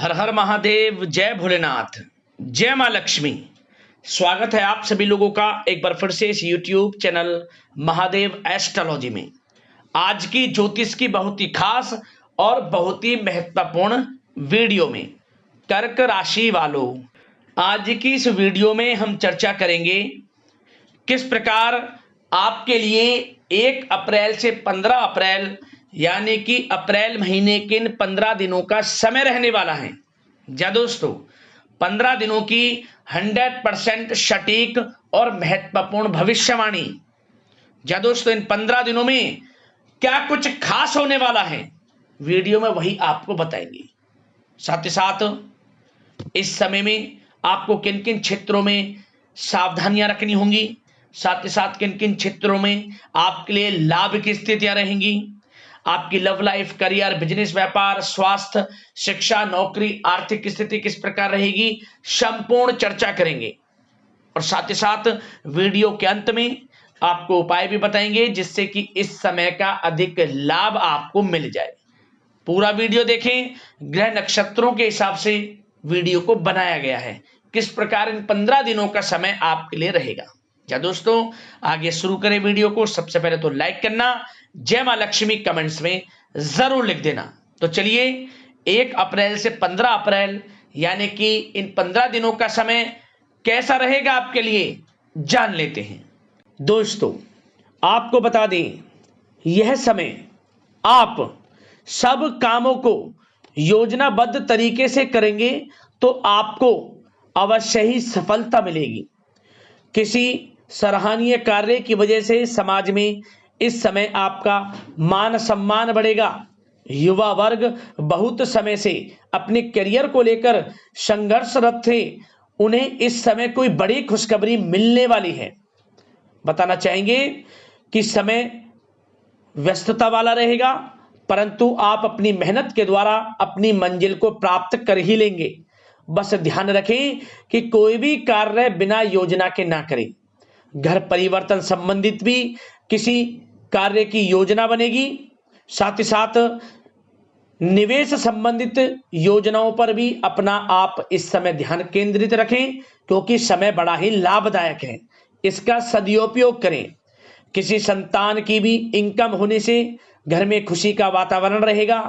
हर हर महादेव, जय भोलेनाथ, जय माँ लक्ष्मी। स्वागत है आप सभी लोगों का एक बार फिर से इस YouTube चैनल महादेव एस्ट्रोलॉजी में। आज की ज्योतिष की बहुत ही खास और बहुत ही महत्वपूर्ण वीडियो में कर्क राशि वालों, आज की इस वीडियो में हम चर्चा करेंगे किस प्रकार आपके लिए 1 अप्रैल से 15 अप्रैल यानी कि अप्रैल महीने के इन 15 दिनों का समय रहने वाला है। जा दोस्तों, 15 दिनों की 100% सटीक और महत्वपूर्ण भविष्यवाणी। जा दोस्तों, इन 15 दिनों में क्या कुछ खास होने वाला है, वीडियो में वही आपको बताएंगे। साथ ही साथ इस समय में आपको किन किन क्षेत्रों में सावधानियां रखनी होंगी, साथ ही साथ किन किन क्षेत्रों में आपके लिए लाभ की स्थितियां रहेंगी, आपकी लव लाइफ, करियर, बिजनेस, व्यापार, स्वास्थ्य, शिक्षा, नौकरी, आर्थिक स्थिति किस प्रकार रहेगी, संपूर्ण चर्चा करेंगे। और साथ ही साथ वीडियो के अंत में आपको उपाय भी बताएंगे जिससे कि इस समय का अधिक लाभ आपको मिल जाए। पूरा वीडियो देखें, ग्रह नक्षत्रों के हिसाब से वीडियो को बनाया गया है, किस प्रकार इन 15 दिनों का समय आपके लिए रहेगा। क्या दोस्तों, आगे शुरू करें वीडियो को। सबसे पहले तो लाइक करना, जय मां लक्ष्मी कमेंट्स में जरूर लिख देना। तो चलिए 1 अप्रैल से 15 अप्रैल यानी कि इन 15 दिनों का समय कैसा रहेगा आपके लिए जान लेते हैं। दोस्तों, आपको बता दें, यह समय आप सब कामों को योजनाबद्ध तरीके से करेंगे तो आपको अवश्य ही सफलता मिलेगी। किसी सराहनीय कार्य की वजह से समाज में इस समय आपका मान सम्मान बढ़ेगा। युवा वर्ग बहुत समय से अपने करियर को लेकर संघर्षरत थे, उन्हें इस समय कोई बड़ी खुशखबरी मिलने वाली है। बताना चाहेंगे कि समय व्यस्तता वाला रहेगा, परंतु आप अपनी मेहनत के द्वारा अपनी मंजिल को प्राप्त कर ही लेंगे। बस ध्यान रखें कि कोई भी कार्य बिना योजना के ना करें। घर परिवर्तन संबंधित भी किसी कार्य की योजना बनेगी। साथ ही साथ निवेश संबंधित योजनाओं पर भी अपना आप इस समय ध्यान केंद्रित रखें, क्योंकि समय बड़ा ही लाभदायक है, इसका सदुपयोग करें। किसी संतान की भी इनकम होने से घर में खुशी का वातावरण रहेगा।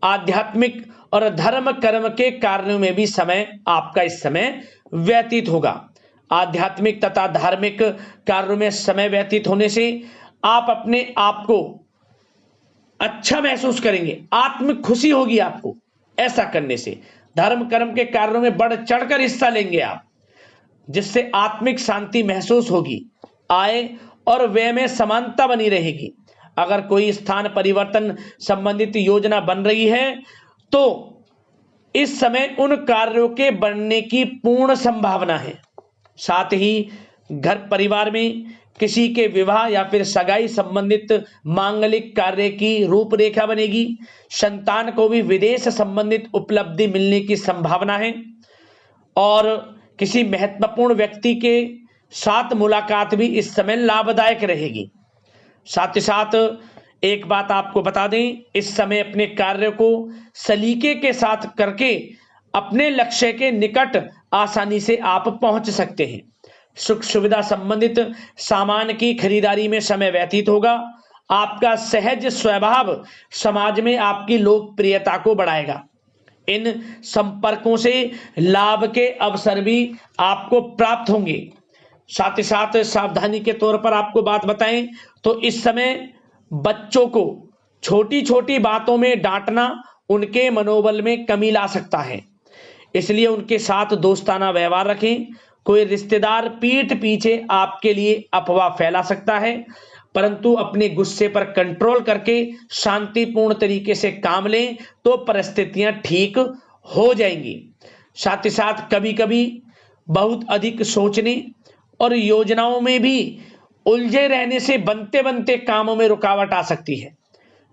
आध्यात्मिक और धर्म कर्म के कार्यों में भी समय आपका इस समय व्यतीत होगा। आध्यात्मिक तथा धार्मिक कार्यों में समय व्यतीत होने से आप अपने आप को अच्छा महसूस करेंगे, आत्मिक खुशी होगी आपको। ऐसा करने से धर्म कर्म के कार्यों में बढ़ चढ़कर हिस्सा लेंगे आप, जिससे आत्मिक शांति महसूस होगी। आय और व्यय में समानता बनी रहेगी। अगर कोई स्थान परिवर्तन संबंधित योजना बन रही है तो इस समय उन कार्यों के बनने की पूर्ण संभावना है। साथ ही घर परिवार में किसी के विवाह या फिर सगाई संबंधित मांगलिक कार्य की रूपरेखा बनेगी। संतान को भी विदेश संबंधित उपलब्धि मिलने की संभावना है और किसी महत्वपूर्ण व्यक्ति के साथ मुलाकात भी इस समय लाभदायक रहेगी। साथ ही साथ एक बात आपको बता दें, इस समय अपने कार्य को सलीके के साथ करके अपने लक्ष्य के निकट आसानी से आप पहुंच सकते हैं। सुख सुविधा संबंधित सामान की खरीदारी में समय व्यतीत होगा। आपका सहज स्वभाव समाज में आपकी लोकप्रियता को बढ़ाएगा। इन संपर्कों से लाभ के अवसर भी आपको प्राप्त होंगे। साथ ही साथ सावधानी के तौर पर आपको बात बताएं तो इस समय बच्चों को छोटी छोटी बातों में डांटना उनके मनोबल में कमी ला सकता है, इसलिए उनके साथ दोस्ताना व्यवहार रखें। कोई रिश्तेदार पीठ पीछे आपके लिए अफवाह फैला सकता है, परंतु अपने गुस्से पर कंट्रोल करके शांतिपूर्ण तरीके से काम लें तो परिस्थितियां ठीक हो जाएंगी। साथ ही साथ कभी कभी बहुत अधिक सोचने और योजनाओं में भी उलझे रहने से बनते बनते कामों में रुकावट आ सकती है।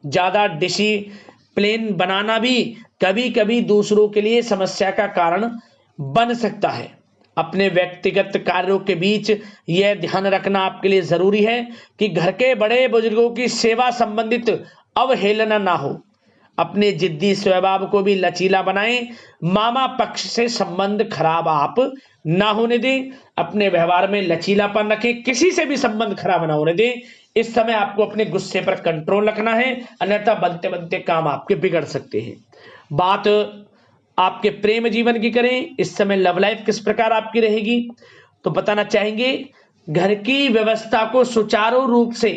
ज्यादा डिसिप्लिन बनाना भी कभी कभी दूसरों के लिए समस्या का कारण बन सकता है। अपने व्यक्तिगत कार्यों के बीच यह ध्यान रखना आपके लिए जरूरी है कि घर के बड़े बुजुर्गों की सेवा संबंधित अवहेलना ना हो। अपने जिद्दी स्वभाव को भी लचीला बनाएं। मामा पक्ष से संबंध खराब आप ना होने दें। अपने व्यवहार में लचीलापन रखें, किसी से भी संबंध खराब ना होने दें। इस समय आपको अपने गुस्से पर कंट्रोल रखना है, अन्यथा बनते बनते काम आपके बिगड़ सकते हैं। बात आपके प्रेम जीवन की करें, इस समय लव लाइफ किस प्रकार आपकी रहेगी, तो बताना चाहेंगे घर की व्यवस्था को सुचारू रूप से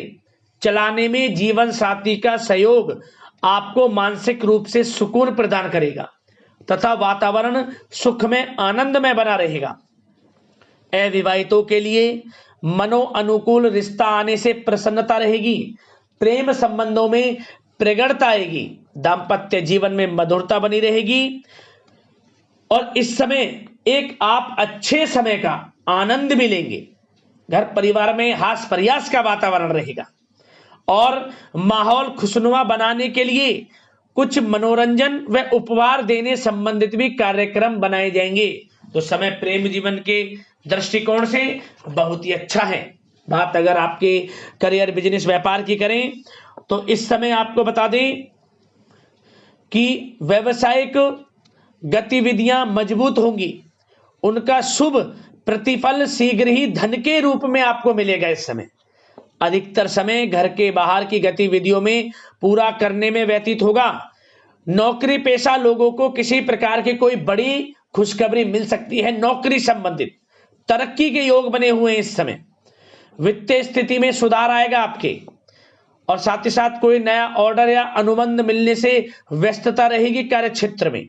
चलाने में जीवन साथी का सहयोग आपको मानसिक रूप से सुकून प्रदान करेगा तथा वातावरण सुख में आनंद में बना रहेगा। अविवाहितों के लिए मनो अनुकूल रिश्ता आने से प्रसन्नता रहेगी। प्रेम संबंधों में प्रगड़ता आएगी। दाम्पत्य जीवन में मधुरता बनी रहेगी और इस समय एक आप अच्छे समय का आनंद भी लेंगे। घर परिवार में हास प्रयास का वातावरण रहेगा और माहौल खुशनुमा बनाने के लिए कुछ मनोरंजन व उपहार देने संबंधित भी कार्यक्रम बनाए जाएंगे। तो समय प्रेम जीवन के दृष्टिकोण से बहुत ही अच्छा है। बात अगर आपके करियर बिजनेस व्यापार की करें तो इस समय आपको बता दें कि व्यवसायिक गतिविधियां मजबूत होंगी। उनका शुभ प्रतिफल शीघ्र ही धन के रूप में आपको मिलेगा। इस समय अधिकतर समय घर के बाहर की गतिविधियों में पूरा करने में व्यतीत होगा। नौकरी पेशा लोगों को किसी प्रकार की कोई बड़ी खुशखबरी मिल सकती है। नौकरी संबंधित तरक्की के योग बने हुए हैं। इस समय वित्तीय स्थिति में सुधार आएगा आपके, और साथ ही साथ कोई नया ऑर्डर या अनुबंध मिलने से व्यस्तता रहेगी। कार्य क्षेत्र में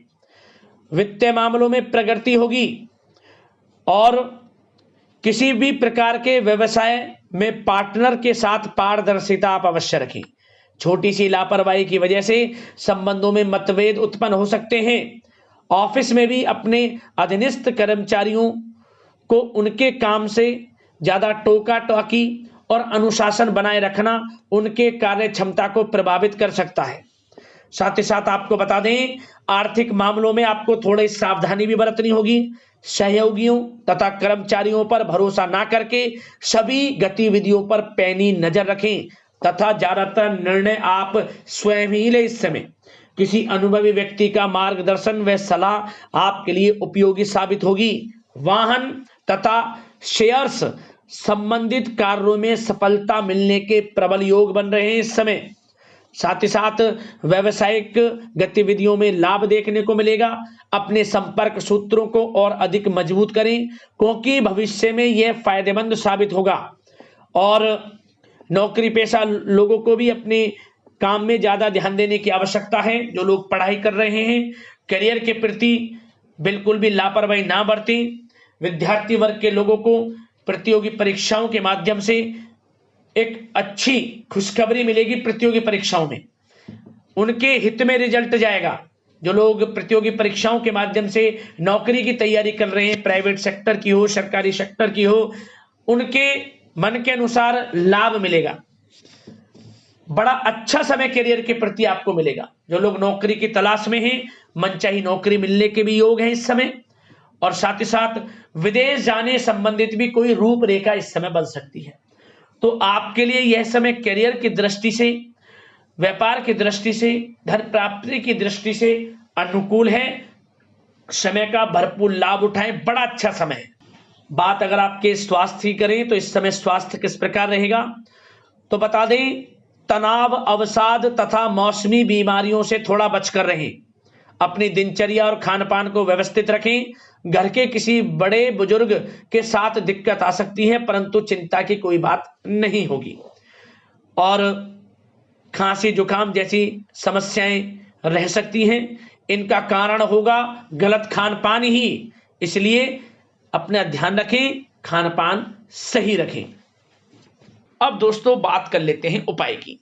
वित्तीय मामलों में प्रगति होगी और किसी भी प्रकार के व्यवसाय में पार्टनर के साथ पारदर्शिता आप अवश्य रखें। छोटी सी लापरवाही की वजह से संबंधों में मतभेद उत्पन्न हो सकते हैं। ऑफिस में भी अपने अधीनस्थ कर्मचारियों को उनके काम से ज्यादा टोका टाकी और अनुशासन बनाए रखना उनके कार्य क्षमता को प्रभावित कर सकता है। साथ ही साथ आपको बता दें आर्थिक मामलों में आपको थोड़ी सावधानी भी बरतनी होगी। सहयोगियों तथा कर्मचारियों पर भरोसा ना करके सभी गतिविधियों पर पैनी नजर रखें तथा ज्यादातर निर्णय आप स्वयं ही लें। इस समय किसी अनुभवी व्यक्ति का मार्गदर्शन व सलाह आपके लिए उपयोगी साबित होगी। वाहन तथा शेयर्स संबंधित कार्यों में सफलता मिलने के प्रबल योग बन रहे हैं इस समय। साथ ही साथ व्यावसायिक गतिविधियों में लाभ देखने को मिलेगा। अपने संपर्क सूत्रों को और अधिक मजबूत करें क्योंकि भविष्य में यह फायदेमंद साबित होगा। और नौकरी पेशा लोगों को भी अपने काम में ज्यादा ध्यान देने की आवश्यकता है। जो लोग पढ़ाई कर रहे हैं करियर के प्रति बिल्कुल भी लापरवाही ना बरतें। विद्यार्थी वर्ग के लोगों को प्रतियोगी परीक्षाओं के माध्यम से एक अच्छी खुशखबरी मिलेगी। प्रतियोगी परीक्षाओं में उनके हित में रिजल्ट जाएगा। जो लोग प्रतियोगी परीक्षाओं के माध्यम से नौकरी की तैयारी कर रहे हैं, प्राइवेट सेक्टर की हो सरकारी सेक्टर की हो, उनके मन के अनुसार लाभ मिलेगा। बड़ा अच्छा समय करियर के प्रति आपको मिलेगा। जो लोग नौकरी की तलाश में हैं मनचाही नौकरी मिलने के भी योग हैं इस समय। और साथ ही साथ विदेश जाने संबंधित भी कोई रूपरेखा इस समय बन सकती है। तो आपके लिए यह समय करियर की दृष्टि से, व्यापार की दृष्टि से, धन प्राप्ति की दृष्टि से अनुकूल है। समय का भरपूर लाभ उठाएं, बड़ा अच्छा समय है। बात अगर आपके स्वास्थ्य की करें तो इस समय स्वास्थ्य किस प्रकार रहेगा, तो बता दें तनाव, अवसाद तथा मौसमी बीमारियों से थोड़ा बचकर रहें। अपनी दिनचर्या और खान पान को व्यवस्थित रखें। घर के किसी बड़े बुजुर्ग के साथ दिक्कत आ सकती है परंतु चिंता की कोई बात नहीं होगी। और खांसी जुकाम जैसी समस्याएं रह सकती हैं, इनका कारण होगा गलत खान पान ही। इसलिए अपना ध्यान रखें, खान पान सही रखें। अब दोस्तों बात कर लेते हैं उपाय की।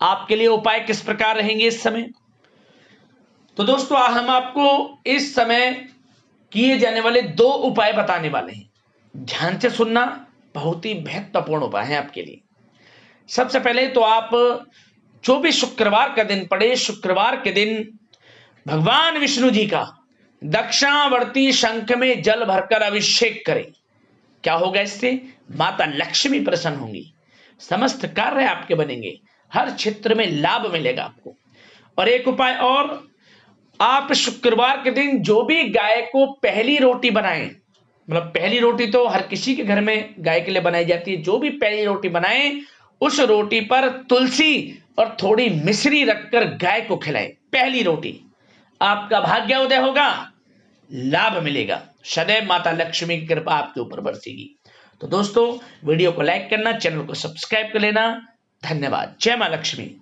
आपके लिए उपाय किस प्रकार रहेंगे इस समय, तो दोस्तों हम आपको इस समय किए जाने वाले 2 उपाय बताने वाले हैं। ध्यान से सुनना, बहुत ही महत्वपूर्ण उपाय है आपके लिए। सबसे पहले तो आप जो भी शुक्रवार का दिन पड़े, शुक्रवार के दिन भगवान विष्णु जी का दक्षिणावर्ती शंख में जल भरकर अभिषेक करें। क्या होगा इससे, माता लक्ष्मी प्रसन्न होंगी, समस्त कार्य आपके बनेंगे, हर क्षेत्र में लाभ मिलेगा आपको। और एक उपाय और, आप शुक्रवार के दिन जो भी गाय को पहली रोटी बनाएं, मतलब पहली रोटी तो हर किसी के घर में गाय के लिए बनाई जाती है, जो भी पहली रोटी बनाएं उस रोटी पर तुलसी और थोड़ी मिश्री रखकर गाय को खिलाएं। पहली रोटी, आपका भाग्योदय होगा, लाभ मिलेगा, सदैव माता लक्ष्मी की कृपा आपके ऊपर बरसेगी। तो दोस्तों, वीडियो को लाइक करना, चैनल को सब्सक्राइब कर लेना। धन्यवाद। जय मां लक्ष्मी।